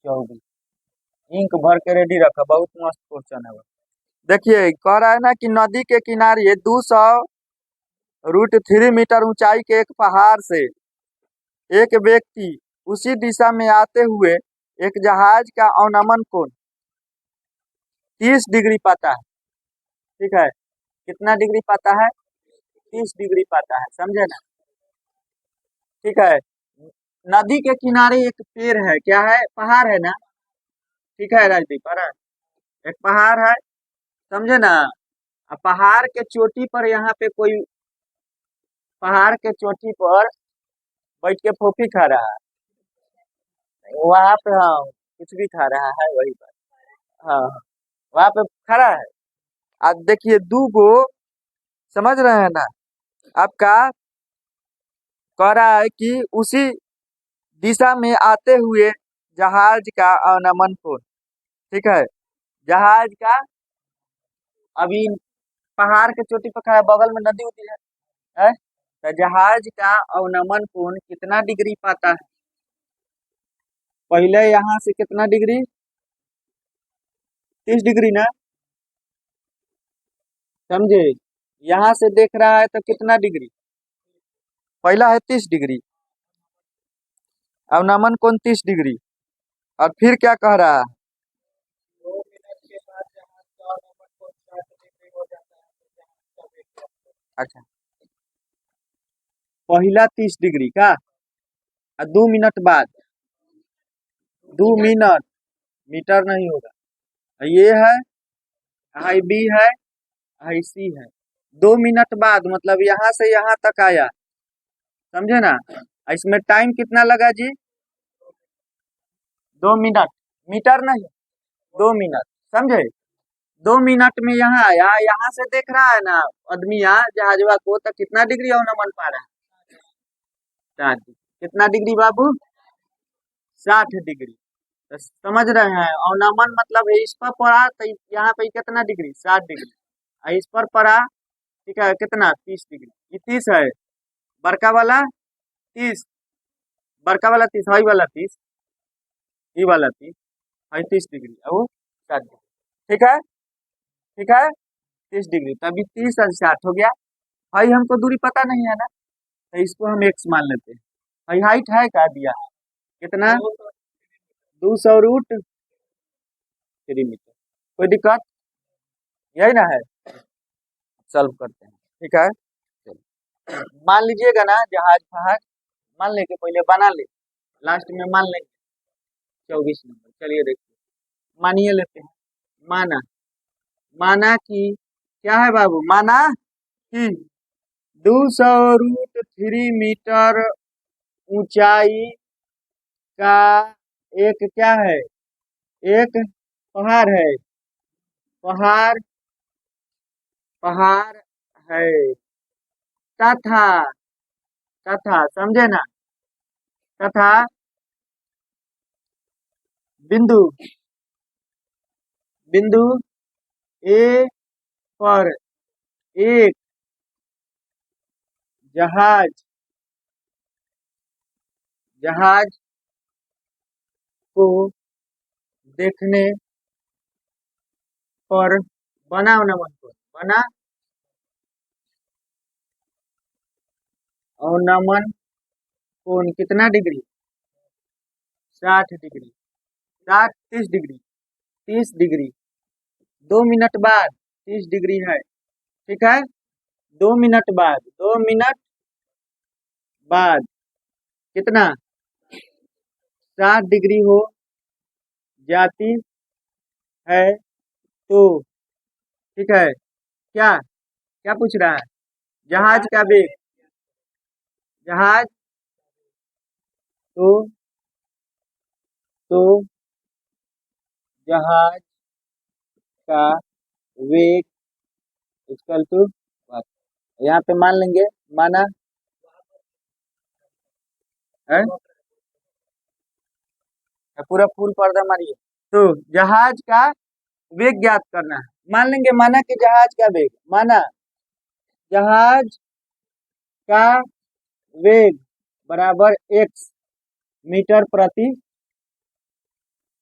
24। Ink भर के ready रखा, बहुत मस्त क्वेश्चन है वो। देखिए कह रहा है ना कि नदी के किनारे 200√3 मीटर ऊंचाई के एक पहाड़ से एक व्यक्ति उसी दिशा में आते हुए एक जहाज का अवनमन कोण 30 डिग्री पाता है। ठीक है, कितना डिग्री पाता है? 30 डिग्री पाता है, समझे ना। ठीक है, नदी के किनारे एक पेड़ है, क्या है? पहाड़ है ना। ठीक है राजदीप, एक पहाड़ है, समझे ना। पहाड़ के चोटी पर यहाँ पे कोई पहाड़ के चोटी पर बैठ के फोफी खा रहा है वहां पे। हाँ, कुछ भी खा रहा है वही पर। हाँ, वहां पे खड़ा है। अब देखिए दू गो, समझ रहे हैं ना आपका। कह रहा है कि उसी दिशा में आते हुए जहाज का अवनमन कोण। ठीक है, जहाज का अभी पहाड़ के चोटी पर खड़ा है, बगल में नदी होती है। तो जहाज का अवनमन कोण कितना डिग्री पाता है? पहले यहाँ से कितना डिग्री? 30 डिग्री ना, समझे। यहाँ से देख रहा है तो कितना डिग्री? पहला है 30 डिग्री, अवनमन कोण 30 डिग्री। और फिर क्या कह रहा है? 2 मिनट के बाद जहाज का अवनमन कोण 60 डिग्री हो जाता है तो जहाज का वेग। अच्छा, पहला 30 डिग्री का, और 2 मिनट बाद, 2 मिनट, मीटर नहीं होगा। ये है, हाई बी है, हाई सी है। 2 मिनट बाद मतलब यहाँ से यहाँ तक आया, समझे ना। इसमें टाइम कितना लगा जी? 2 मिनट, मीटर नहीं, 2 मिनट, समझे। 2 मिनट में यहाँ आया, यहाँ से देख रहा है ना आदमी यहाँ जहाजवा को, तो कितना डिग्री अवनमन पा रहा है? 60 डिग्री। कितना डिग्री बाबू? 60 डिग्री। तो समझ रहे हैं, अवनमन मतलब है इस पर पड़ा तो यहाँ पे कितना डिग्री? 60 डिग्री। और इस पर पड़ा, ठीक है, कितना? 30 डिग्री। ये 30 है, बड़का वाला 30, बड़का वाला 30, हाई वाला 30, ये वाला 30, हाई 30 डिग्री, और वो 60 डिग्री। ठीक है, ठीक है, 30 डिग्री। तभी 30 और 60 हो गया। हाई हमको दूरी पता नहीं है ना, तो इसको हम एक्स मान लेते हैं। हाई हाइट है क्या दिया? कितना? 200√3 मीटर। कोई दिक्कत? यही ना है, सॉल्व करते हैं। ठीक है, चलो। मान लीजिएगा ना जहाज फहाज, मान लेके पहले बना ले, लास्ट में मान लेंगे। 24 नंबर, चलिए देखिए, मानिए लेते हैं। माना, माना कि क्या है बाबू? माना कि 200√3 मीटर ऊंचाई का एक क्या है? एक पहाड़ है, पहाड़, पहाड़ है। तथा, तथा, समझे ना, तथा बिंदु, बिंदु ए पर एक जहाज, जहाज को देखने पर बना अवनमन कोण, बना अवनमन कोण कितना degree? 60 degree. 60, 30 degree, 30 degree. 2 minute बाद 30 डिग्री है, ठीक है। 2 मिनट बाद, 2 मिनट बाद कितना? 60 डिग्री हो जाती है तो, ठीक है, क्या क्या पूछ रहा है? जहाज का वेग, जहाज, तो तो जहाज का वेग इक्वल टू, यहाँ पे मान लेंगे, माना है, पूरा फुल पर्दा मारिए। तो जहाज का वेग ज्ञात करना है, मान लेंगे, माना कि जहाज का वेग, माना जहाज का वेग बराबर x मीटर प्रति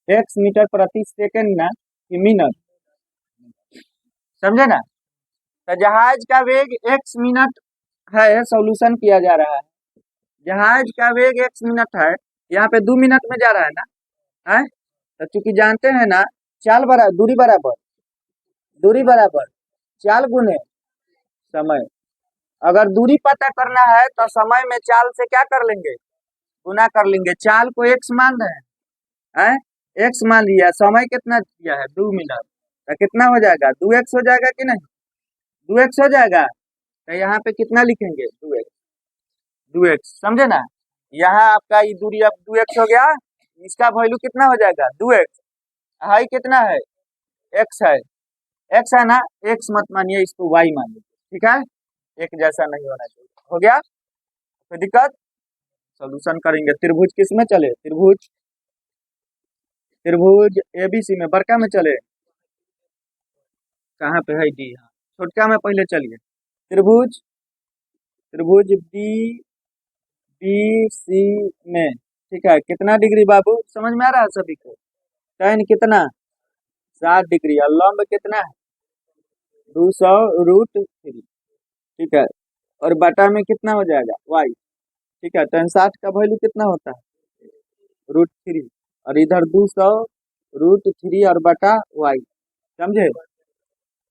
एक्स मीटर प्रति सेकंड ना कि मिनट, समझे ना। तो जहाज का वेग एक्स मिनट है, सॉल्यूशन किया जा रहा है। जहाज का वेग एक्स मिनट है, यहाँ पे 2 मिनट में जा रहा है ना, है। तो चूंकि जानते हैं ना, चाल बराबर दूरी बराबर चाल गुने समय। अगर दूरी पता करना है तो समय में चाल से क्या कर लेंगे, गुना कर लेंगे। चाल को एक्स मान रहे हैं, एक्स मान लिया, समय कितना दिया है 2 मिनट, तो कितना हो जाएगा 2x हो जाएगा कि नहीं, 2x हो जाएगा। तो यहाँ पे कितना लिखेंगे 2x, समझे ना। यहाँ आपका ये दूरी अब 2x हो गया, इसका वैल्यू कितना हो जाएगा 2x, हाई कितना है x है, x है ना, x मत मानिए, इसको y मानिए, ठीक है। एक जैसा नहीं होना चाहिए, हो गया कोई दिक्कत। सोल्यूशन करेंगे। त्रिभुज किस में चले, त्रिभुज एबीसी में, बड़का में चले, कहाँ पे है डी, हाँ छोटका में पहले चलिए। त्रिभुज त्रिभुज बी बी सी में, ठीक है। कितना डिग्री बाबू, समझ में आ रहा है सभी को। tan कितना 60 डिग्री, और लंब कितना है 200√3, ठीक है। और बटा में कितना हो जाएगा y, ठीक है। tan 60 का वैल्यू कितना होता है √3, और इधर 200√3 और बटा y, समझे।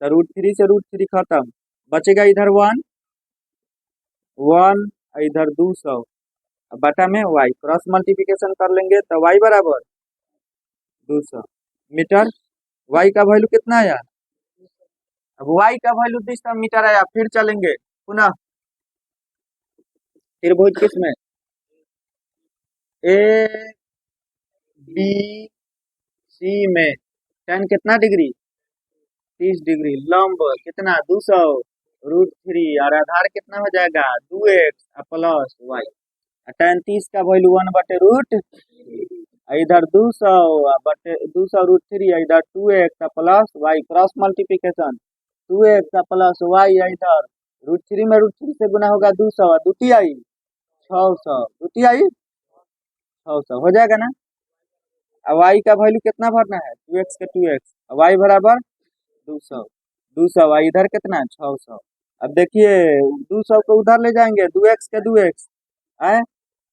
तो √3 से √3 खत्म, बचेगा इधर 1 इधर 200, बटा में y, क्रॉस मल्टीप्लिकेशन कर लेंगे तो y बराबर 200 मीटर। y का वैल्यू कितना आया, अब y का वैल्यू 200 मीटर आया। फिर चलेंगे पुनः त्रिभुज किस में, ए बी सी में। tan कितना डिग्री 30 डिग्री, लंब कितना 200√3, और आधार कितना हो जाएगा 2x प्लस y। tan 30 का वैल्यू 1/√, इधर 200/200√3, इधर 2x plus y, cross multiplication 2x plus y, इधर √3 में √3 से गुना होगा 200, दूती आई 600, दूती आई 600 हो जाएगा ना। अब y का वैल्यू कितना भरना है 2x के 2x, y बराबर 200, 200 इधर कितना 600। अब देखिए 200 को उधर ले जाएंगे, 2x के 2x है,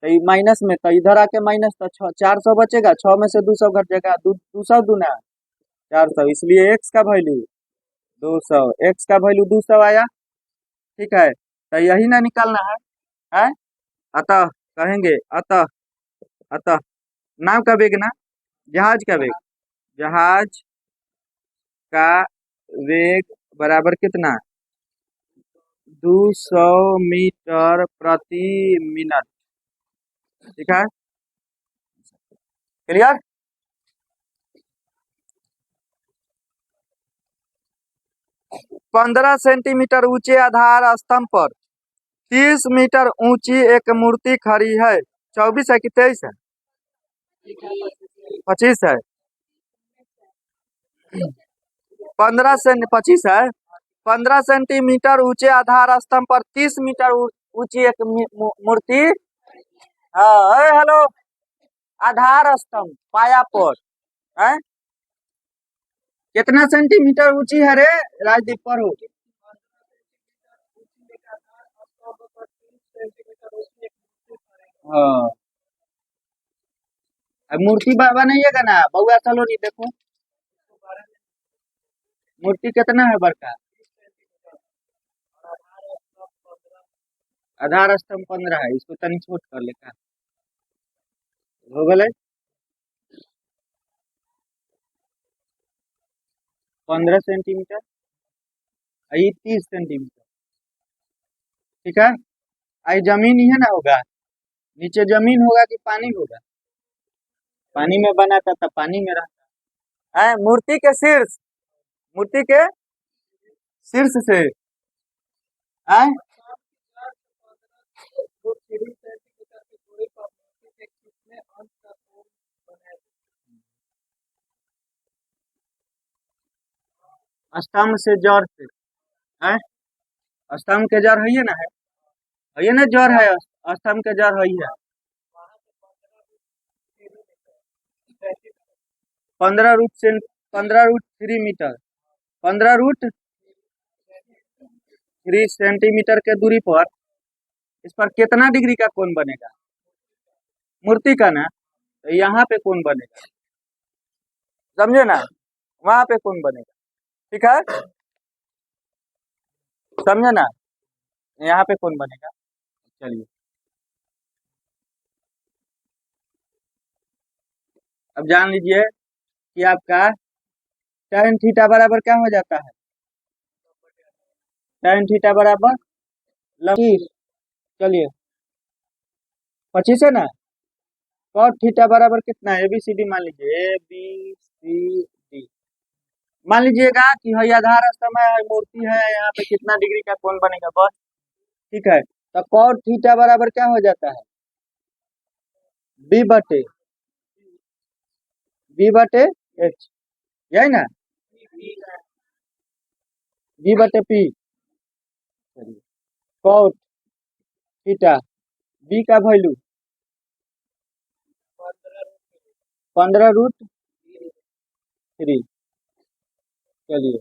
तो माइनस में, तो इधर आके माइनस, तो 400 बचेगा, 6 में से 200 घट जाएगा, 200 दूना 400, इसलिए x का वैल्यू 200, x का वैल्यू 200 आया, ठीक है। तो यही ना निकालना है। अतः कहेंगे, अतः अतः नाव का वेग ना, जहाज का वेग, जहाज का वेग बराबर कितना 200 मीटर प्रति मिनट, ठीक है, क्लियर। 15 सेंटीमीटर ऊंचे आधार स्तंभ पर 30 मीटर ऊंची एक मूर्ति खड़ी है। 24 है कि 23 है, 25 है, 25 है। 15 सेंटीमीटर ऊंचे आधार स्तंभ पर 30 मीटर ऊंची एक मूर्ति, हाँ हेलो, आधार स्तंभ पाया पर है, कितना सेंटीमीटर ऊंची है रे राजदीप, पढ़ो। हाँ, अब मूर्ति बनाइएगा ना बउआ, चलो नहीं देखो मूर्ति कितना है बड़का, आधार स्तंभ 15 है, इसको तनी छोट कर लेगा, हो गए 15 सेंटीमीटर, ये 30 सेंटीमीटर, ठीक है। आई जमीन ही है ना होगा, नीचे जमीन होगा कि पानी होगा, पानी में बना था तब पानी में रहा है। मूर्ति के शीर्ष, मूर्ति के शीर्ष से है, स्तंभ से जड़ से है, स्तंभ के जड़ है ना, है ना जड़ है, स्तंभ के जड़ है। 15√3 मीटर, 15√3 सेंटीमीटर के दूरी पर इस पर कितना डिग्री का कोण बनेगा? मूर्ति का ना, तो यहाँ पे कोण बनेगा, समझे ना, वहां पे कोण बनेगा। ठीक है, समझे ना, यहाँ पे कोण बनेगा। चलिए अब जान लीजिए कि आपका tan थीटा बराबर क्या हो जाता है? tan थीटा बराबर 25, चलिए 25 है ना। cot थीटा बराबर कितना है? ABCD मान लीजिए, ABCD मान लीजिएगा कि है आधार समय है, मूर्ति है, यहाँ पे कितना डिग्री का कोण बनेगा बस। ठीक है, तो cot थीटा बराबर क्या हो जाता है? B/H, यही ना, B/P। चलिए cot थीटा, B का वैल्यू 15√3, चलिए,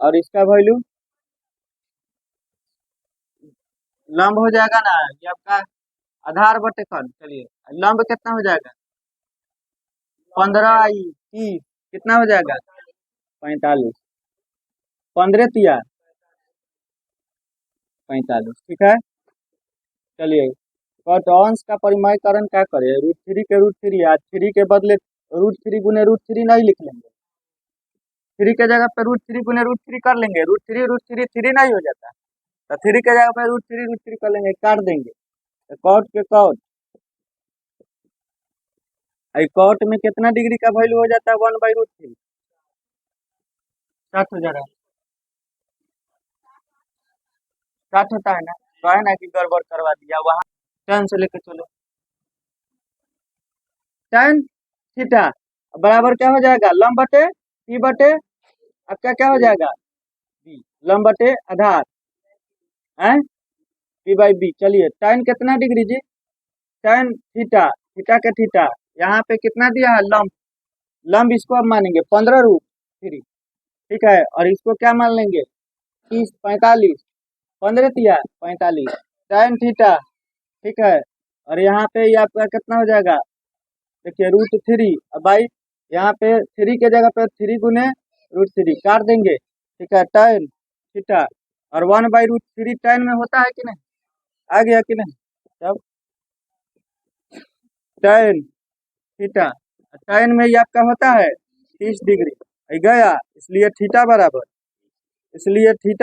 और इसका वैल्यू लंब हो जाएगा ना, ये आपका आधार बटे कण। चलिए लंब कितना हो जाएगा? 15/30 कितना हो जाएगा? 45, 15 × 45। ठीक है, चलिए कट अंश का परिमयकरण क्या करें? √3 के √3, आज 3 के बदले √3 गुने √3 नहीं लिख लेंगे, 3 के जगह पे √3 गुने √3 कर लेंगे, √3 3 नहीं हो जाता, तो 3 के जगह पे √3 कर लेंगे, काट देंगे, तो कॉट के कॉट, कॉट में कितना डिग्री का वैल्यू हो जाता है? 1/√3, 60 हो जा रहा है, 60 होता है ना, तो है ना कि गड़बड़ करवा दिया वहां। tan से लेके चलो, tan थीटा बराबर क्या हो जाएगा? लंब बटे P बटे आपका क्या हो जाएगा? B, लंब बटे आधार है P/B। चलिए tan कितना डिग्री जी? tan थीटा, थीटा के थीटा, यहाँ पे कितना दिया है? लंब, लंब इसको अब मानेंगे 15√3। ठीक है, और इसको क्या मान लेंगे? 30, 45, 15 × 45 tan थीटा। ठीक है, और यहाँ पे ये आपका कितना हो जाएगा? देखिए √3, अब भाई यहाँ पे 3 के जगह पे 3 गुने √3 काट देंगे। ठीक है, tan थीटा, और 1/√3 tan में होता है कि नहीं? आ गया कि नहीं? तब tan थीटा, tan में ये आपका होता है 30 डिग्री, गया, इसलिए थीटा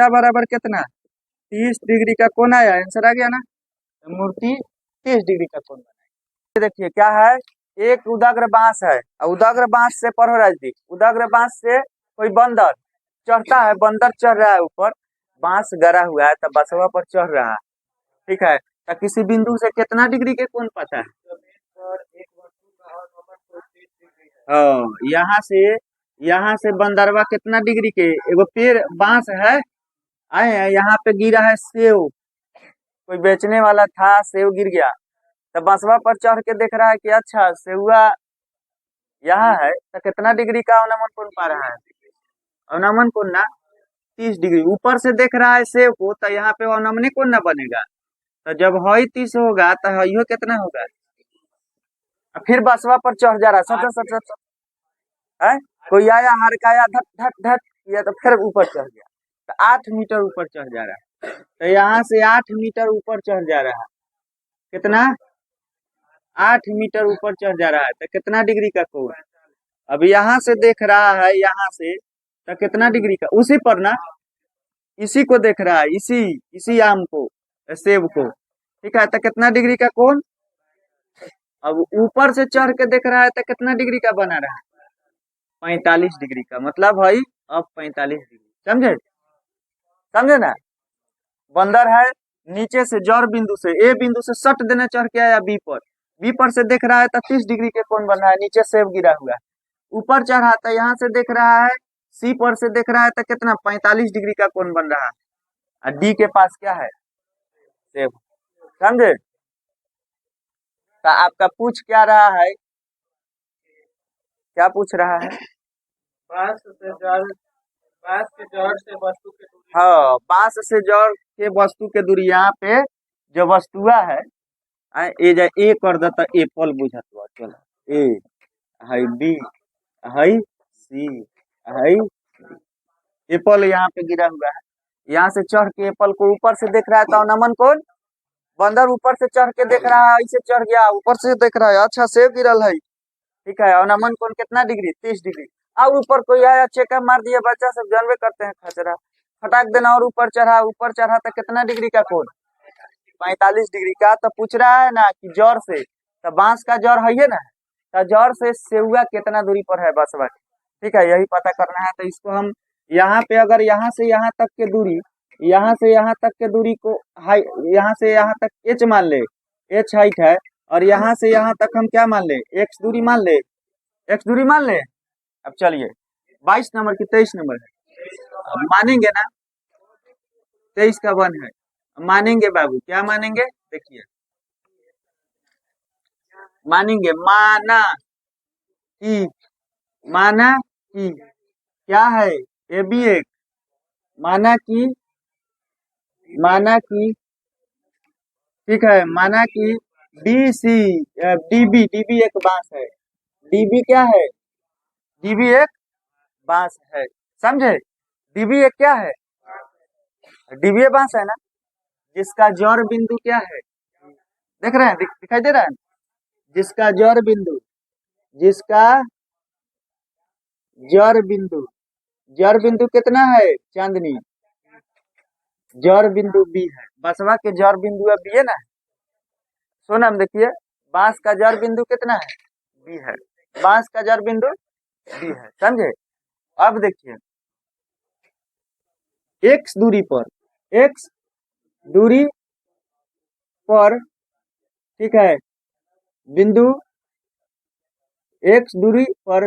बराबर कितना? 30 डिग्री का कोण आया, आंसर आ गया ना, तो मूर्ति 30 डिग्री का कोण बनाएगी। देखिए क्या है, एक उदाग्र बांस है, और उदाग्र बांस से पढ़ो राजदीप, उदाग्र बांस से कोई बंदर चढ़ता है, बंदर चढ़ रहा है ऊपर, बांस गड़ा हुआ है, तो बसवा पर चढ़ रहा है। ठीक है, तो किसी बिंदु से कितना डिग्री के कोण पता है? हाँ, यहाँ से बंदरवा कितना डिग्री के, एगो पेड़ बांस है, आए हैं यहाँ पे गिरा है सेव, कोई बेचने वाला था, सेव गिर गया, तो बसवा पर चढ़ के देख रहा है कि अच्छा सेवा यहाँ है, तो कितना डिग्री का अवनमन कोण पा रहा है? अवनमन कोण ना 30 डिग्री, ऊपर से देख रहा है सेव को, तो यहाँ पे अवनमने कोण ना बनेगा, तो जब हई 30 होगा तो हइयो कितना होगा? फिर बसवा पर चढ़ जा रहा, सट सट सट है, कोई आया हरकाया, धट धट धट किया, तो फिर ऊपर चढ़ गया, तो 8 मीटर ऊपर चढ़ जा रहा है, तो यहाँ से 8 मीटर ऊपर चढ़ जा रहा है, कितना? 8 मीटर ऊपर चढ़ जा रहा है, तो कितना डिग्री का कोण? अब यहाँ से देख रहा है, यहाँ से, तो कितना डिग्री का, उसी पर ना, इसी को देख रहा है, इसी आम को, सेब को। ठीक है, तो कितना डिग्री का कोण? अब ऊपर से चढ़ के देख रहा है, तो कितना डिग्री का बना रहा है? 45 डिग्री का, मतलब भाई अब 45 डिग्री, समझे? समझे ना, बंदर है, नीचे से जड़ बिंदु से, ए बिंदु से सट देने चढ़ के आया बी पर से देख रहा है तो 30 डिग्री के कोण बन रहा है, नीचे सेब गिरा हुआ है, ऊपर चढ़ा तो यहाँ से देख रहा है, सी पर से देख रहा है तो कितना? 45 डिग्री का कोण बन रहा है, और डी के पास क्या है? सेब, समझे? तो आपका पूछ क्या रहा है? क्या पूछ रहा है? बांस से जड़ बांस के जड़ से वस्तु के दूरी। हाँ, बांस से जड़ के वस्तु के दूरी। यहाँ पे जो वस्तुआ है ए जा ए कर देता एप्पल बुझत बा। चलो ए है बी है सी है एप्पल यहाँ पे गिरा हुआ है। यहाँ से चढ़ के एप्पल को ऊपर से देख रहा है तो नमन कौन? बंदर ऊपर से चढ़ के देख रहा है, ऐसे चढ़ गया ऊपर से देख रहा है, अच्छा सेब गिरल है। ठीक है, और नमन कौन कितना डिग्री? 30 डिग्री। अब ऊपर कोई आया चेका मार दिया, बच्चा सब जानवे करते हैं खचरा, फटाक देना और ऊपर चढ़ा तो कितना डिग्री का कोण? 45 डिग्री का। तो पूछ रहा है ना कि जड़ से, तो बांस का जड़ है ना, तो जड़ से सेउआ कितना दूरी पर है बस बस। ठीक है, यही पता करना है। तो इसको हम यहाँ पे अगर यहाँ से यहाँ तक के दूरी, यहाँ से यहाँ तक के दूरी को हाई, यहाँ से यहाँ तक एच मान ले, एच हाइट है, और यहाँ से यहाँ तक हम क्या मान ले? एक्स दूरी मान ले, एक्स दूरी मान ले। अब चलिए 22 नंबर की 23 नंबर है, अब मानेंगे ना? 23 का 1 है, मानेंगे बाबू, क्या मानेंगे? देखिए मानेंगे, कि माना कि क्या है? ए बी एक माना कि ठीक है, माना कि डी सी डीबी एक बांस है। डीबी क्या है? डीबी एक बांस है, समझे? डीबी एक क्या है? डीबी बांस है ना, जिसका जड़ बिंदु क्या है? देख रहे हैं, दिखाई दे रहा है? जिसका जड़ बिंदु, जिसका जड़ बिंदु कितना है चांदनी? जड़ बिंदु बी है। बसवा के जड़ बिंदु बी है ना सोनम? देखिए बांस का जड़ बिंदु कितना है? बी है। बांस का जड़ बिंदु बी है, समझे? अब देखिए एक्स दूरी पर ठीक है, बिंदु एक्स दूरी पर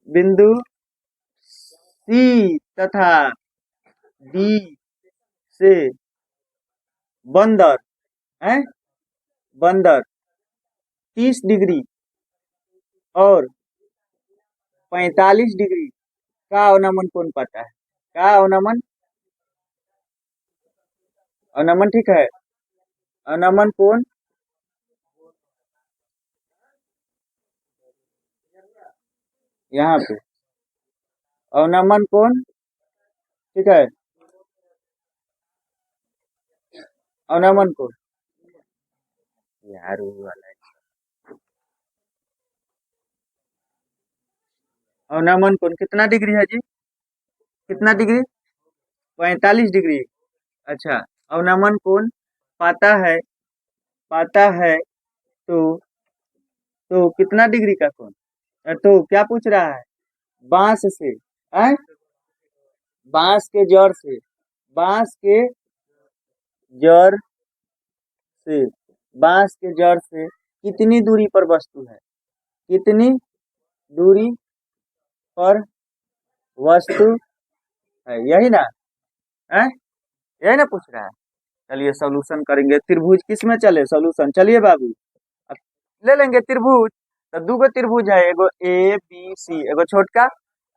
बिंदु सी तथा डी से बंदर 30 डिग्री और 45 डिग्री का अवनमन कोण पाता है? का अवनमन? अवनमन ठीक है, अवनमन कोण यहाँ पे, अवनमन कोण ठीक है, अवनमन कोण यार वो वाला है। अवनमन कोण कितना डिग्री है जी? कितना डिग्री? 45 डिग्री। अच्छा, अवनमन कोण पाता है तो कितना डिग्री का कोण? तो क्या पूछ रहा है? बांस से बांस के जड़ से, बांस के जड़ से बांस के जड़ से कितनी दूरी पर वस्तु है? कितनी दूरी पर वस्तु है, यही ना है? यही ना पूछ रहा है। चलिए सॉल्यूशन करेंगे। त्रिभुज किस में चले? सॉल्यूशन चलिए बाबू, अब ले लेंगे त्रिभुज। तो दूगो त्रिभुज है, एगो ए बी सी, एगो छोटका,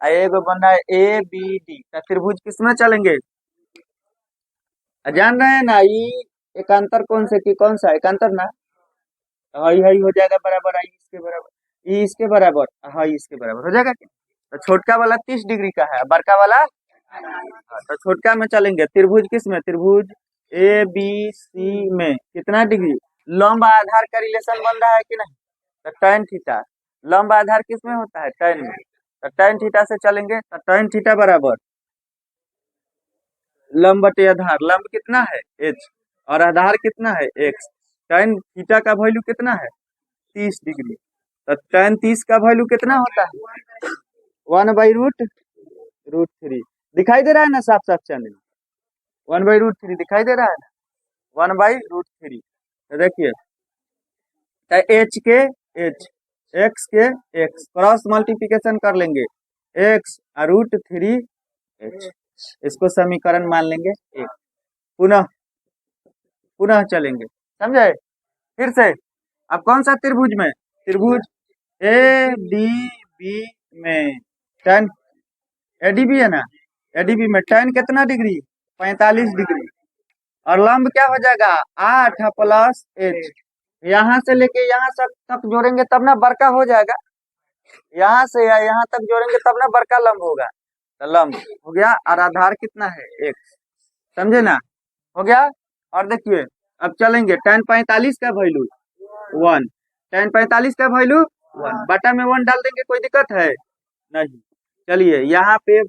एगो बना है ए बी डी। तो त्रिभुज किस में चलेंगे? जान रहे हैं ना, ये एकांतर कौन से की कौन सा एकांतर ना? हाई हाई हो जाएगा बराबर, आई इसके बराबर, ई इसके बराबर, हाई इसके बराबर हो जाएगा क्या? तो छोटका वाला 30 डिग्री का है, बड़का वाला तो छोटका में चलेंगे। त्रिभुज किस में? त्रिभुज ए बी सी में कितना डिग्री? लंब आधार का रिलेशन बन रहा है कि नहीं? तो tan थीटा, लंब आधार किस में होता है? tan में। तो tan थीटा से चलेंगे, तो tan थीटा बराबर लंब बटे आधार। लंब कितना है? h, और आधार कितना है? x। tan थीटा का वैल्यू कितना है? 30 डिग्री। तो tan 30 का वैल्यू कितना होता है? 1/√3। दिखाई दे रहा है ना साफ साफ चैनल? 1/√3 दिखाई दे रहा है ना? 1/√3। तो देखिए, तो h के h, x के x क्रॉस मल्टीप्लिकेशन कर लेंगे, x √3h, इसको समीकरण मान लेंगे एक। पुनः पुनः चलेंगे, समझे? फिर से अब कौन सा त्रिभुज में? त्रिभुज ए डी बी में tan एडीबी है ना, एडीबी में tan कितना डिग्री, 45 डिग्री। और लंब क्या हो जाएगा, 8 प्लस एच। यहाँ से लेके यहाँ तक जोड़ेंगे तब ना बड़का हो जाएगा, यहाँ से या यहाँ तक जोड़ेंगे तब ना बड़का लंब होगा। तो लंब हो गया और आधार कितना है, x। समझे ना, हो गया। और देखिए अब चलेंगे tan 45 का वैल्यू 1, tan 45 का वैल्यू 1, बटा में 1 डाल देंगे, कोई दिक्कत है नहीं। चलिए यहाँ पे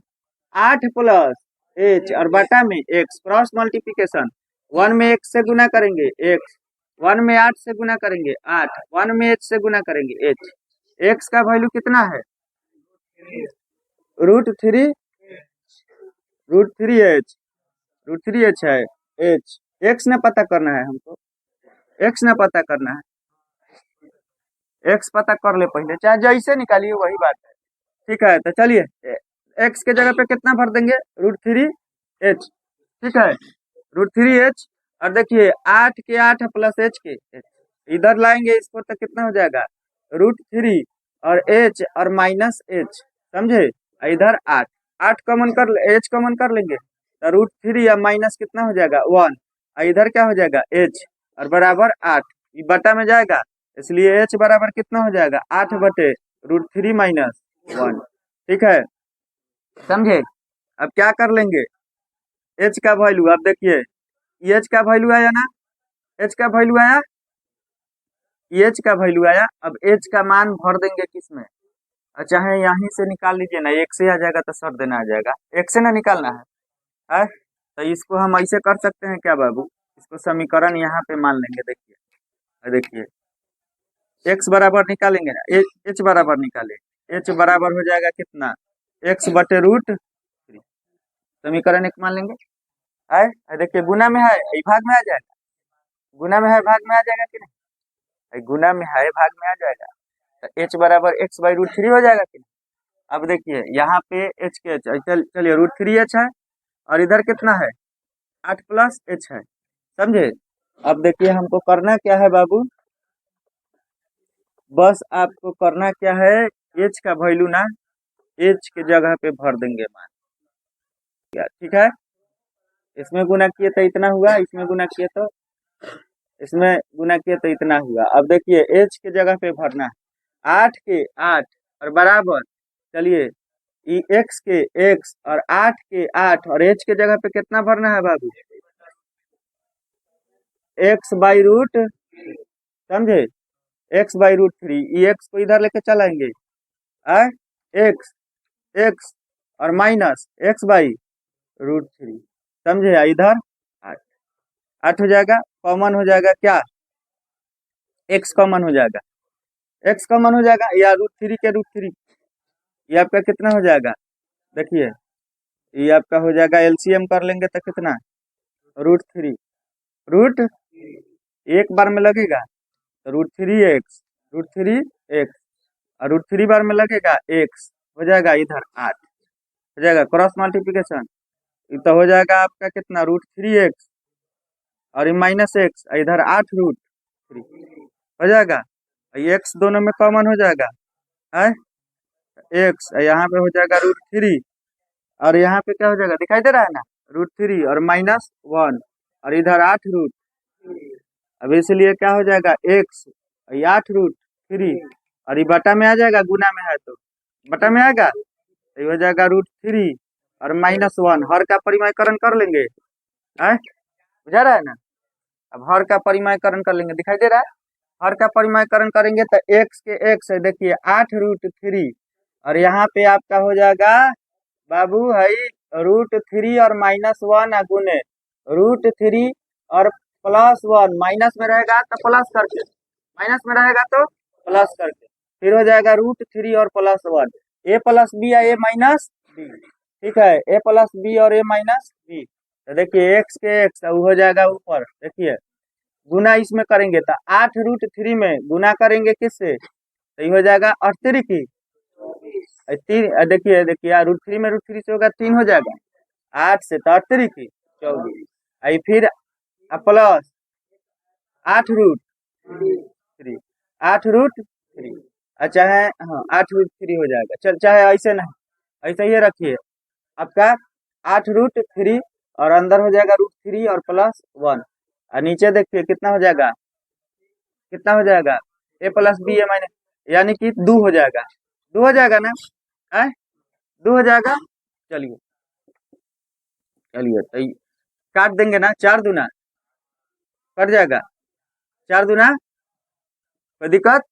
8 प्लस एच और बटा में x, क्रॉस मल्टीप्लिकेशन, 1 में x से गुना करेंगे x, 1 में 8 से गुना करेंगे 8, 1 में h से गुना करेंगे h। x का वैल्यू कितना है, √3, √3h, √3h है h। x ने पता करना है हमको, x ने पता करना है, x पता कर ले पहले, चाहे जैसे निकालिए वही बात है। ठीक है, तो चलिए x के जगह पे कितना भर देंगे, √3h। ठीक है, √3h। और देखिए 8 के 8 प्लस h के h, इधर लाएंगे इसको तो कितना हो जाएगा, √3 और h और माइनस h। समझे, इधर 8, 8 कॉमन कर, h कॉमन कर लेंगे तो √3 या माइनस कितना हो जाएगा 1, और इधर क्या हो जाएगा h और बराबर 8, ये बटा में जाएगा, इसलिए h बराबर कितना हो जाएगा 8 बटे √3 माइनस 1। ठीक है, समझे। अब क्या कर लेंगे, h का वैल्यू, अब देखिए एच का वैल्यू आया ना, एच का वैल्यू आया, एच का वैल्यू आया। अब एच का मान भर देंगे किसमें, चाहे यहीं से निकाल लीजिए ना, एक से आ जाएगा तो सर देना आ जाएगा, एक से ना निकालना है? तो इसको हम ऐसे कर सकते हैं क्या बाबू, इसको समीकरण यहाँ पे मान लेंगे। देखिए देखिए x बराबर निकालेंगे ना, h बराबर निकाले, h बराबर हो जाएगा कितना, x बटे √3, समीकरण एक मान लेंगे। देखिए गुना में है, भाग में आ जाएगा, गुना में है भाग में आ जाएगा कि नहीं, गुना में है भाग में आ जाएगा, तो h बराबर x बाई √3 हो जाएगा कि नहीं। अब देखिए यहाँ पे h के h, चलिए √3h है और इधर कितना है 8 प्लस h है। समझे। अब देखिए हमको करना क्या है बाबू, बस आपको करना क्या है, h का वैल्यू ना h के जगह पे भर देंगे मान, क्या ठीक है। इसमें गुना किए तो इतना हुआ, इसमें गुना किए तो, इसमें गुना किए तो इतना हुआ। अब देखिए h के जगह पे भरना है 8 के 8 और बराबर, चलिए ई x के x और 8 के 8 और h के जगह पे कितना भरना है बाबू, x बाई रूट, समझे, x बाई √3, ई x को इधर लेके चलाएंगे, x x और माइनस x बाई √3, समझे, इधर 8, 8 हो जाएगा, कॉमन हो जाएगा क्या, x कॉमन हो जाएगा, x कॉमन हो जाएगा, या √3 के √3, ये आपका कितना हो जाएगा, देखिए ये आपका हो जाएगा, एलसीएम कर लेंगे तो कितना, √3, रूट एक बार में लगेगा तो √3x, √3x और √3 बार में लगेगा x, हो जाएगा इधर 8, हो जाएगा क्रॉस मल्टीप्लिकेशन, तो हो जाएगा आपका कितना, √3x और माइनस x, इधर 8 √3 हो जाएगा, ये x दोनों में कॉमन हो जाएगा, है x, यहाँ पे हो जाएगा √3 और यहाँ पे क्या हो जाएगा, दिखाई दे रहा है ना, √3 और माइनस 1 और इधर 8 अब इसलिए क्या हो जाएगा x, ये 8 √3 और ये बटा में आ जाएगा, गुना में है तो बटा में आएगा, तो ये हो जाएगा √3 और माइनस 1, हर का परिमाणीकरण कर लेंगे, बुझा रहा है ना। अब हर का परिमाणीकरण कर लेंगे, दिखाई दे रहा है, हर का परिमाणीकरण करेंगे तो x के x है, देखिए 8 √3 और यहाँ पे आपका हो जाएगा बाबू है √3 और माइनस 1 गुने √3 और प्लस 1, माइनस में रहेगा तो प्लस करके, माइनस में रहेगा तो प्लस करके, फिर हो जाएगा √3 और प्लस 1, a प्लस बी या a माइनस बी, ठीक है, a प्लस बी और a माइनस बी। तो देखिए x के x हो जाएगा ऊपर, देखिए गुना इसमें करेंगे तो 8 √3 में गुना करेंगे किससे, तो ये हो जाएगा 38 की 3, देखिए देखिए √3 में √3 से होगा 3 हो जाएगा, 8 से तो 38 की 24, फिर प्लस 8 √3, 8 √3 अच्छा है, हाँ 8√3 हो जाएगा। चल चाहे ऐसे नहीं, ऐसे ही रखिए आपका 8√3 और अंदर हो जाएगा √3 और +1 और नीचे देखिए कितना हो जाएगा, कितना हो जाएगा a+b a-, यानी कि 2 हो जाएगा, 2 हो जाएगा ना, है 2 हो जाएगा। चलिए चलिए तो काट देंगे ना, 4 दूना कट जाएगा, 4 दूना कोई दिक्कत।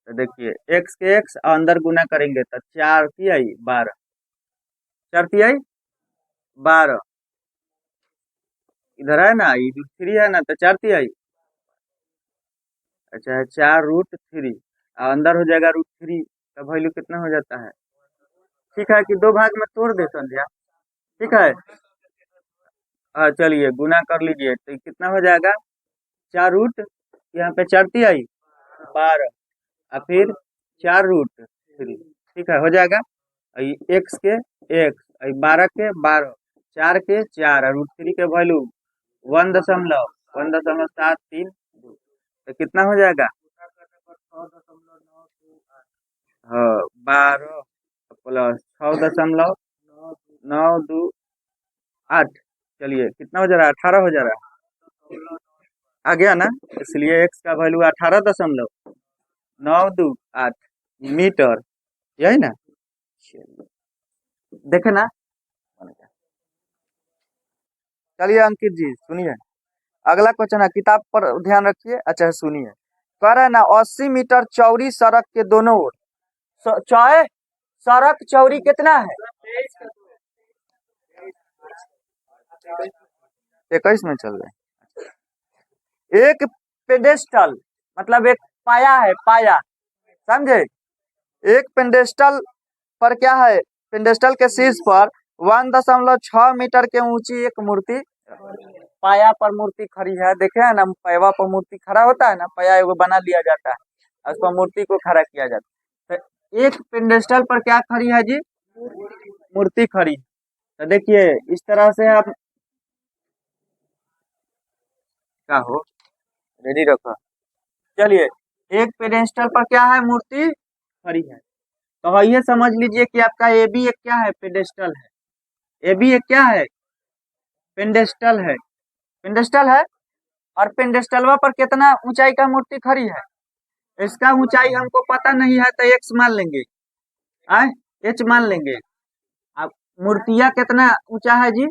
तो देखिए x के x अंदर गुना करेंगे तो 4 तिहाई 12, 4 तिहाई 12, इधर है ना ये √3 है ना तो 4 तिहाई, अच्छा है 4√3 और अंदर हो जाएगा √3 का वैल्यू कितना हो जाता है। ठीक है कि 2 भाग में तोड़ दे संध्या, ठीक है। चलिए गुना कर लीजिए तो ये कितना हो जाएगा, 4 रूट यहाँ पे 4 तिहाई 12 और फिर 4√3, ठीक है हो जाएगा। एक्स के एक्स, 12 के 12, 4 के 4 और √3 के वैल्यू 1.732, तो कितना हो जाएगा, हाँ 12 प्लस 6.928, चलिए कितना हो जा रहा है, 18 हो जा रहा है, आ गया ना। इसलिए एक्स का वैल्यू 18.928 मीटर, यही ना। देखे ना, चलिए अंकित जी सुनिए, अगला क्वेश्चन है, किताब पर ध्यान रखिए। अच्छा सुनिए, कह रहे हैं ना 80 मीटर चौड़ी सड़क के दोनों ओर, चाहे सड़क चौड़ी कितना है, 21 में चल रहे हैं। एक पेडेस्टल मतलब एक पाया है, पाया समझे, एक पेडेस्टल पर क्या है, पेडेस्टल के शीर्ष पर 1.6 मीटर के ऊंची एक मूर्ति, पाया पर मूर्ति खड़ी है, देखे है ना पाया पर मूर्ति खड़ा होता है ना, पाया एगो बना लिया जाता है और उस पर मूर्ति को खड़ा किया जाता है। तो एक पेडेस्टल पर क्या खड़ी है जी, मूर्ति खड़ी है। तो देखिए इस तरह से आप क्या हो, रेडी रखो। चलिए एक पेडेस्टल पर क्या है, मूर्ति खड़ी है, तो ये समझ लीजिए कि आपका ए बी एक क्या है, पेडेस्टल है, ए बी एक क्या है, पेडेस्टल है, पेडेस्टल है। और पेडेस्टलवा पर कितना ऊंचाई का मूर्ति खड़ी है, इसका ऊंचाई हमको पता नहीं है तो एक्स मान लेंगे, आए एच मान लेंगे। अब मूर्तिया कितना ऊंचा है जी,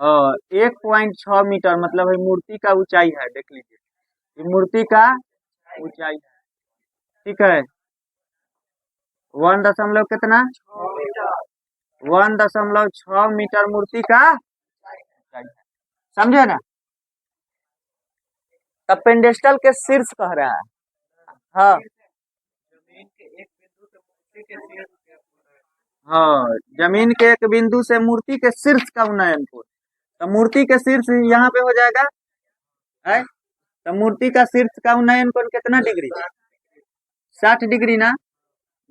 1.6 मीटर, मतलब है मूर्ति का ऊंचाई है, देख लीजिए ये मूर्ति का ऊंचाई है, ठीक है। 1 दशमलव कितना, 1.6 मीटर मूर्ति का ऊंचाई है, समझे ना। तब पेडेस्टल के शीर्ष कह रहा है, हाँ हाँ जमीन के एक बिंदु से मूर्ति के शीर्ष का उन्नयन कोण, तो मूर्ति के शीर्ष यहाँ पे हो जाएगा है, तो मूर्ति का शीर्ष का उन्नयन कोण कितना डिग्री, 60 डिग्री ना,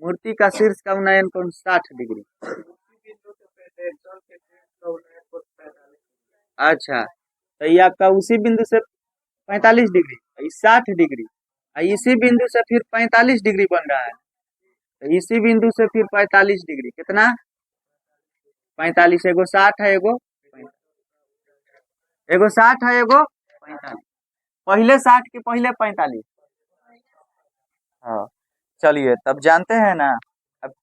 मूर्ति का शीर्ष का उन्नयन कोण 60 डिग्री। अच्छा तो ये आपका उसी बिंदु से 45 डिग्री, ये 60 डिग्री, इसी बिंदु से फिर 45 डिग्री बन रहा है, तो इसी बिंदु से फिर 45 डिग्री, कितना 45, एगो 60 है, एगो 60 है, एगो 45, पहले 60 की पहले 45, हाँ। चलिए तब जानते हैं ना, अब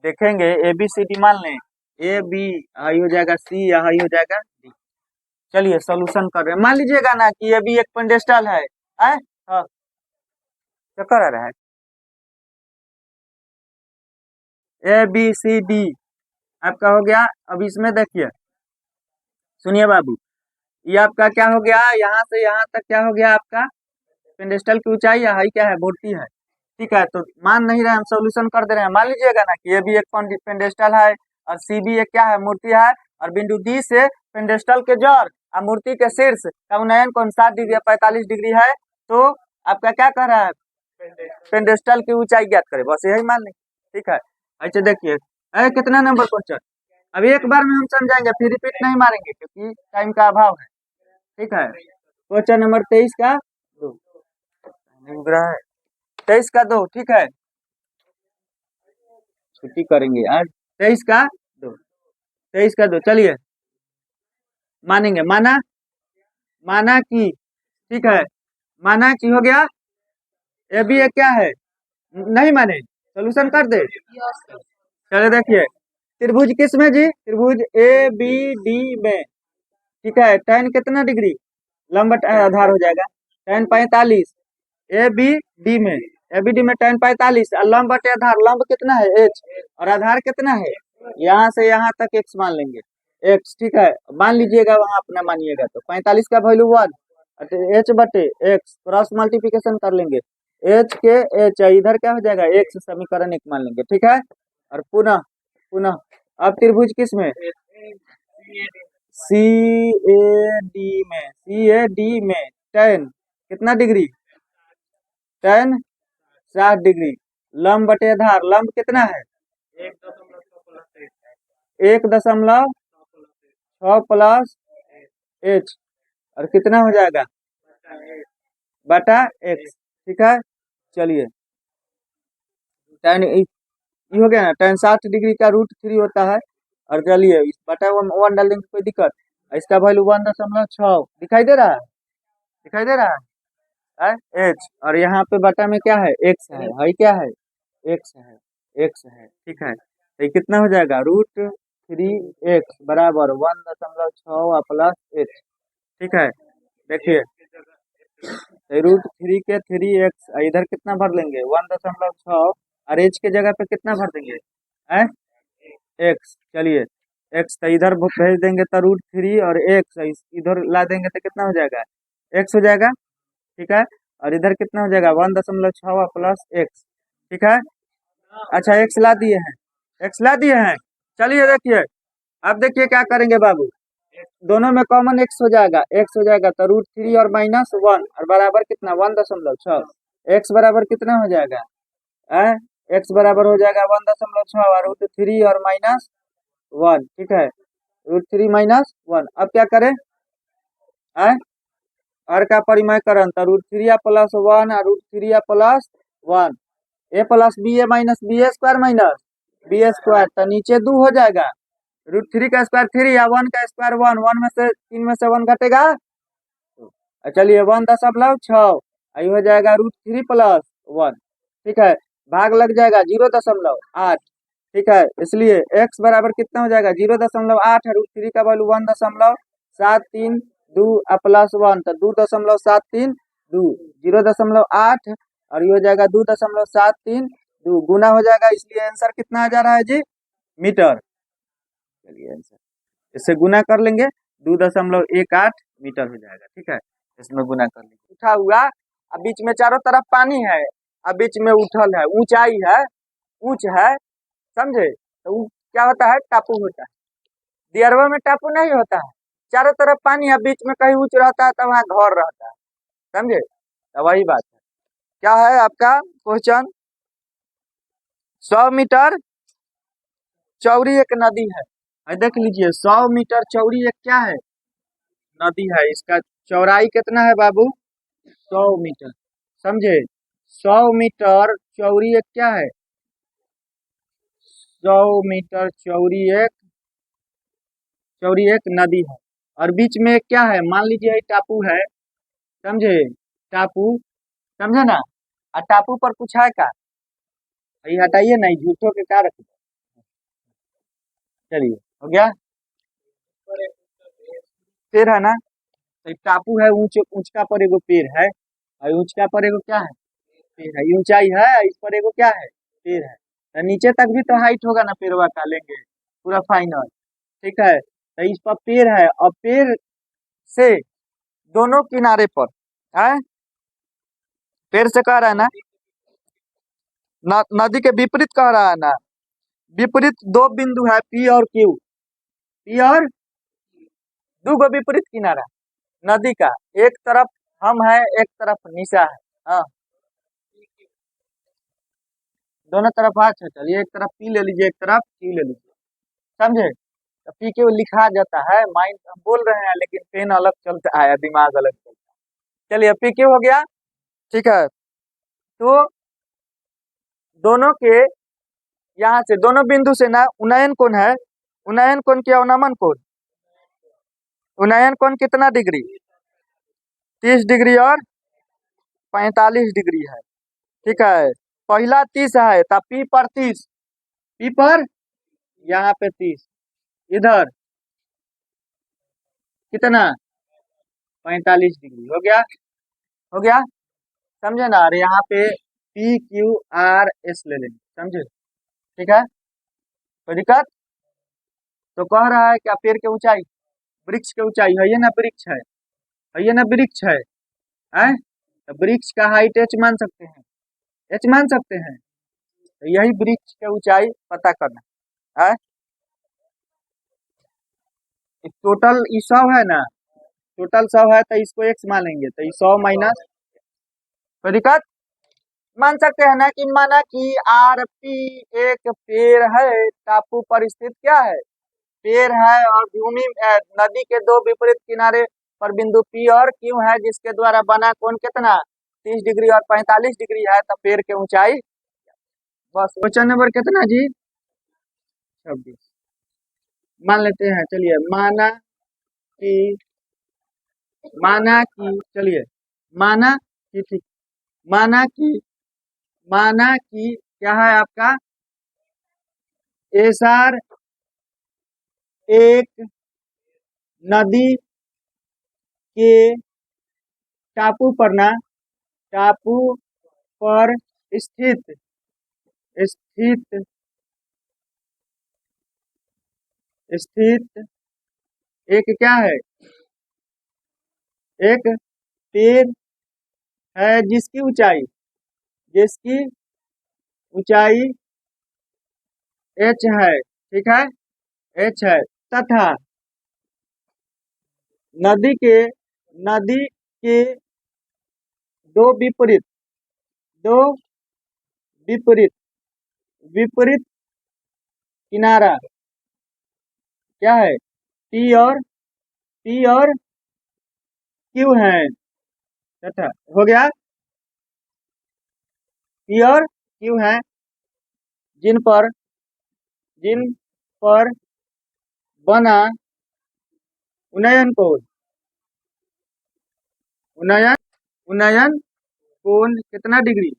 देखेंगे ए बी सी डी मान लें, ए बी आई हो जाएगा सी, आई हो जाएगा डी। चलिए सॉल्यूशन कर रहे हैं, मान लीजिएगा ना कि ये भी एक पेडेस्टल है, आए हाँ चक्कर आ रहा है, ए बी सी डी आपका हो गया। अब इसमें देखिए सुनिए बाबू, ये आपका क्या हो गया, यहाँ से यहाँ तक क्या हो गया आपका, पेडेस्टल की ऊंचाई है, हाई क्या है, मूर्ति है, ठीक है। तो मान नहीं रहे हम, सॉल्यूशन कर दे रहे हैं, मान लीजिएगा ना कि ये भी एक पेडेस्टल है और सी भी एक क्या है, मूर्ति है, और बिंदु डी से पेडेस्टल के जड़ और मूर्ति के शीर्ष का उन्नयन कोण 60 डिग्री 45 डिग्री है, तो आपका क्या कह रहा है, पेडेस्टल की ऊंचाई ज्ञात करें, बस यही मान लें, ठीक है। अच्छा देखिए कितना नंबर क्वेश्चन, अब एक बार में हम समझाएंगे, फिर रिपीट नहीं मारेंगे क्योंकि टाइम का अभाव है, ठीक है। क्वेश्चन नंबर 23 का डूब रहा है। 23 का 2, ठीक है, छुट्टी करेंगे आज। 23 का 2, 23 का 2, चलिए मानेंगे। माना, माना कि, ठीक है, माना कि हो गया। ये भी ये क्या है, नहीं माने, सोल्यूशन कर दे। चलो देखिए, त्रिभुज किस में जी, त्रिभुज ए बी डी में, ठीक है, tan कितना डिग्री, लंब आधार हो जाएगा tan 45, ए बी डी में, ए बी डी में tan 45, और लंब बटे आधार, लंब कितना है h, और आधार कितना है, यहाँ से यहाँ तक x मान लेंगे, x, ठीक है, मान लीजिएगा वहां अपना मानिएगा, तो 45 का वैल्यू 1, h बटे x, क्रॉस मल्टीप्लिकेशन कर लेंगे, h के h, इधर क्या हो जाएगा x, समीकरण 1 मान लेंगे, ठीक है। और पुनः पुनः अब त्रिभुज किस में, सी ए डी में, सी ए डी में tan कितना डिग्री, tan 60 डिग्री, लंब बटे आधार, लंब कितना है 1.6 प्लस h, और कितना हो जाएगा बटा x, ठीक है। चलिए tan ये हो गया ना, tan 60 डिग्री का √3 होता है, और चलिए इस बटा 1 डाल देंगे, कोई दिक्कत, इसका वैल्यू 1.6 दिखाई दे रहा है, दिखाई दे रहा है h, और यहाँ पे बटा में क्या है x है क्या है x है, ठीक है, तो ये कितना हो जाएगा √3x बराबर 1.6 प्लस h, ठीक है। देखिए √3 के 3x, इधर कितना भर लेंगे 1.6, और h के जगह पे कितना भर देंगे है x, चलिए x तो इधर भेज देंगे तो √3 और x इधर ला देंगे तो कितना हो जाएगा x हो जाएगा, ठीक है, और इधर कितना हो जाएगा 1.6 प्लस x, ठीक है। अच्छा x ला दिए हैं, x ला दिए हैं, चलिए देखिए, अब देखिए क्या करेंगे बाबू, दोनों में कॉमन x हो जाएगा, x हो जाएगा तो √3 और -1, और बराबर कितना 1.6, x बराबर कितना हो जाएगा x बराबर हो जाएगा 1.6 और √3 और -1, ठीक है, √3 -1, अब क्या करें और का परिमयकरण, तो √3 प्लस 1 और √3 plus 1, a plus b a minus b a square minus b a square, तो नीचे 2 हो जाएगा, √3 का स्क्वायर 3 या 1 का स्क्वायर 1, 1 में से 3 में से 1 घटेगा, चलिए 1.6, आई हो जाएगा √3 प्लस 1, ठीक है, भाग लग जाएगा 0.8, ठीक है, इसलिए x बराबर कितना हो जाएगा 0.8, √3 का वैल्यू 1.732 प्लस 1, तो 2.732, 0.8, और ये हो जाएगा 2.732 गुना हो जाएगा, इसलिए आंसर कितना आ जा रहा है जी मीटर, चलिए आंसर इससे गुना कर लेंगे 2.18 मीटर हो जाएगा, ठीक है, इसमें गुना कर लेंगे। उठा हुआ, अब बीच में चारों तरफ पानी है, अब बीच में उठल है, ऊंचाई है, ऊंच है, समझे, तो क्या होता है टापू होता है, दियरवा में टापू नहीं होता है, चारों तरफ पानी है, बीच में कहीं ऊंच रहता है तो वहाँ घर रहता है, समझे, तो वही बात है। क्या है आपका क्वेश्चन, 100 मीटर चौड़ी एक नदी है, देख लीजिए 100 मीटर चौड़ी एक क्या है नदी है, इसका चौड़ाई कितना है बाबू 100 मीटर, समझे, 100 मीटर चौड़ी एक क्या है 100 मीटर चौड़ी एक नदी है, और बीच में क्या है, मान लीजिए टापू है, समझे, टापू, समझे ना, और टापू पर कुछ है का, ये हटाइए नहीं, झूठों के क्या रखिए, चलिए हो गया, पेड़ है ना, तो टापू है, ऊंचा पर एगो पेड़ है, और ऊंचा पर एगो क्या है पेड़ है, ऊंचाई है, इस पर एगो क्या है पेड़ है, तो नीचे तक भी तो हाइट होगा ना पेड़वा का, लेंगे पूरा फाइनल, ठीक है, तो इस पर पेड़ है, और पेड़ से दोनों किनारे पर है, पेड़ से कह रहा है ना, नदी के विपरीत कह रहा है ना, विपरीत 2 बिंदु है पी और क्यू, पी और 2 गो विपरीत किनारा नदी का, एक तरफ हम है एक तरफ निशा है, हाँ दोनों तरफ हाथ है, चलिए एक तरफ पी ले लीजिए एक तरफ क्यू ले लीजिए, समझे, तो पी क्यू लिखा जाता है, माइंड हम बोल रहे हैं लेकिन पेन अलग चलता है, दिमाग अलग चलता है, चलिए पी क्यू हो गया, ठीक है। तो दोनों के यहाँ से दोनों बिंदु से ना उन्नयन कोण है, उन्नयन कोण क्या अवनमन कोण, उन्नयन कोण कितना डिग्री, 30 डिग्री और 45 डिग्री है। ठीक है, पहला 30 है तो पी पर 30, पी पर यहाँ पे 30, इधर कितना 45 डिग्री हो गया, हो गया, समझे ना। और यहाँ पे पी क्यू आर एस ले लेंगे, समझे। ठीक है, कोई दिक्कत। तो कह रहा है क्या, पेड़ के ऊंचाई, वृक्ष के ऊंचाई है ये ना, वृक्ष है ये ना, वृक्ष है? तो वृक्ष का हाइट एच मान सकते हैं, एच मान सकते हैं। तो यही वृक्ष के ऊंचाई पता करना है। टोटल 100 है ना, टोटल 100 है तो इसको x मान लेंगे, तो 100 माइनस, कोई दिक्कत। मान सकते हैं ना कि माना कि आर पी एक पेड़ है, टापू पर स्थित क्या है, पेड़ है, और भूमि नदी के दो विपरीत किनारे पर बिंदु पी और क्यू है, जिसके द्वारा बना कोण कितना 30 डिग्री और 45 डिग्री है। तो पेड़ के ऊंचाई, बस। क्वेश्चन नंबर कितना जी, 26 मान लेते हैं। चलिए, माना कि चलिए, माना कि ठीक, माना कि क्या है आपका, एसआर एक नदी के टापू पर ना, टापू पर स्थित स्थित स्थित एक क्या है, एक पेड़ है जिसकी ऊंचाई h है। ठीक है, h है, तथा नदी के दो विपरीत विपरीत किनारा क्या है, P और Q है। तथा हो गया, P और Q है, जिन पर बना उन्नयन कोण कितना डिग्री,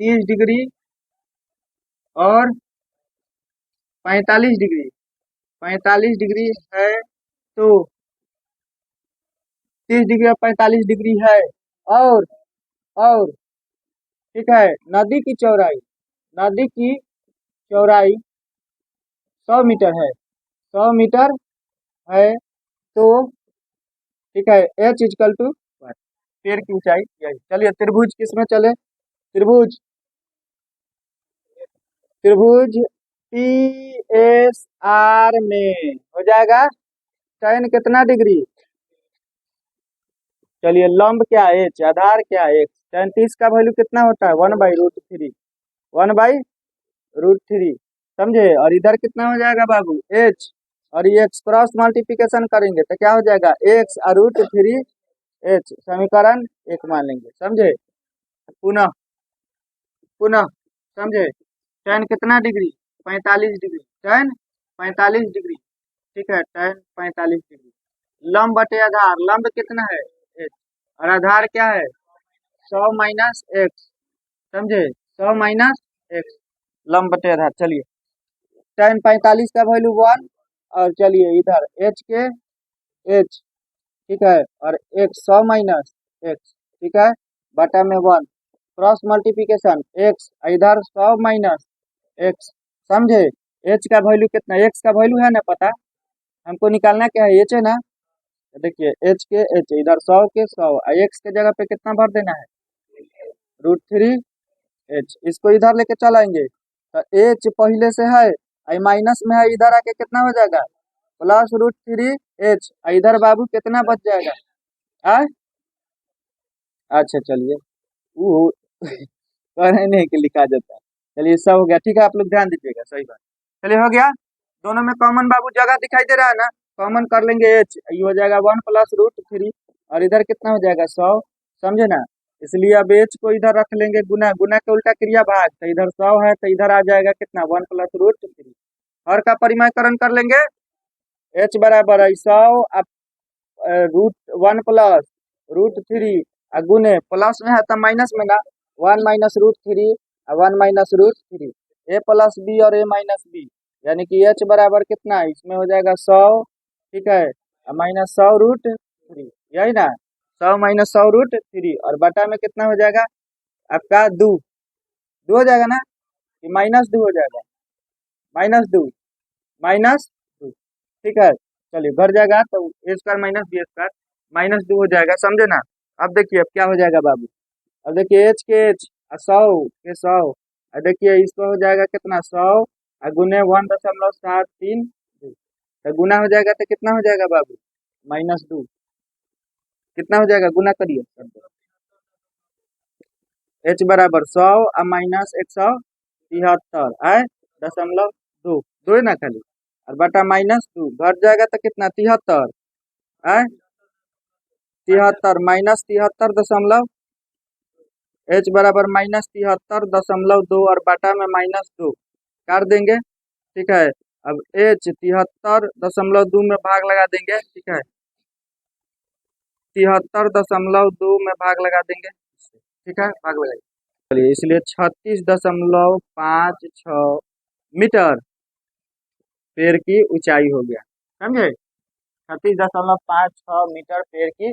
30 डिग्री और 45 डिग्री, 45 डिग्री है। तो 30 डिग्री और 45 डिग्री है, और ठीक है, नदी की चौड़ाई 100 मीटर है, 100 मीटर है। तो ठीक है, h इजकल टू पेड़ की ऊंचाई यही। चलिए, त्रिभुज किस में चले, त्रिभुज पी एस आर में हो जाएगा tan कितना डिग्री। चलिए, लंब क्या है h, आधार क्या है x, tan 30 का वैल्यू कितना होता है 1/√3, 1/√3, समझे। और इधर कितना हो जाएगा बाबू h, और ये x क्रॉस मल्टीप्लिकेशन करेंगे तो क्या हो जाएगा x √3 h, समीकरण 1 मान लेंगे, समझे। पुनः समझे, tan कितना डिग्री 45 डिग्री, tan 45 डिग्री। ठीक है, tan 45 डिग्री, लंब बटे आधार, लंब कितना है h, और आधार क्या है 100 माइनस x, समझे, 100 माइनस x, लंब बटे आधार। चलिए, tan 45 का वैल्यू 1, और चलिए इधर h के h, ठीक है, और x 100 माइनस x, ठीक है, बटा में 1, क्रॉस मल्टीप्लिकेशन x, इधर 100 माइनस x, समझे। h का वैल्यू कितना, x का वैल्यू है ना पता, हमको निकालना क्या है, h है ना। तो देखिए, h के h, इधर 100 के 100, x के जगह पे कितना भर देना है √3h, इसको इधर लेके चलाएंगे तो h पहले से है, आई माइनस में है, इधर आके कितना हो जाएगा प्लस √3h, इधर बाबू कितना बच जाएगा आ? अच्छा, चलिए, वो कहने के लिखा जाता है। चलिए, सब हो गया, ठीक है, आप लोग ध्यान दीजिएगा, सही बात। चलिए, हो गया, दोनों में कॉमन बाबू जगह दिखाई दे रहा है ना, कॉमन कर लेंगे h, ये हो जाएगा 1 + √3, और इधर कितना हो जाएगा 100, समझे ना। इसलिए अब एच को इधर रख लेंगे गुना, गुना के उल्टा क्रिया भाग, तो इधर 100 है तो इधर आ जाएगा कितना 1 प्लस रूट 3। हर का परिमाणीकरण कर लेंगे, एच बराबर है 100 अब रूट 1 प्लस रूट 3 गुने प्लस में है तो माइनस में ना 1 माइनस रूट 3 और 1 माइनस रूट 3, ए प्लस बी और ए माइनस बी, यानी कि एच बराबर कितना है इसमें हो जाएगा 100, ठीक है, माइनस 100 रूट 3, यही ना 100 माइनस 100 रूट 3 और बटा में कितना हो जाएगा आपका 2 हो जाएगा ना कि माइनस 2 हो जाएगा, -2 ठीक है। चलिए भर जाएगा तो ए स्क्वायर माइनस बी स्क्वायर -2 हो जाएगा, समझे ना। अब देखिए अब क्या हो जाएगा बाबू, अब देखिए एच के एच 100 के 100, और देखिए इसको हो जाएगा कितना 100 और गुने 1.73, तो गुना हो जाएगा तो कितना हो जाएगा बाबू -2, कितना हो जाएगा गुना करिए, एच बराबर 100 और माइनस 173 आए 0.2, दो है ना खाली, और बटा -2 घट जाएगा तो कितना 73 आए 73 माइनस 73 एच बराबर -73.2 और बटा में -2 काट देंगे, ठीक है। अब एच 73.2 में भाग लगा देंगे, ठीक है, 73.2 में भाग लगा देंगे, ठीक है, भाग लगाइए। चलिए इसलिए 36.56 मीटर पेड़ की ऊंचाई हो गया, समझे, 36.56 मीटर पेड़ की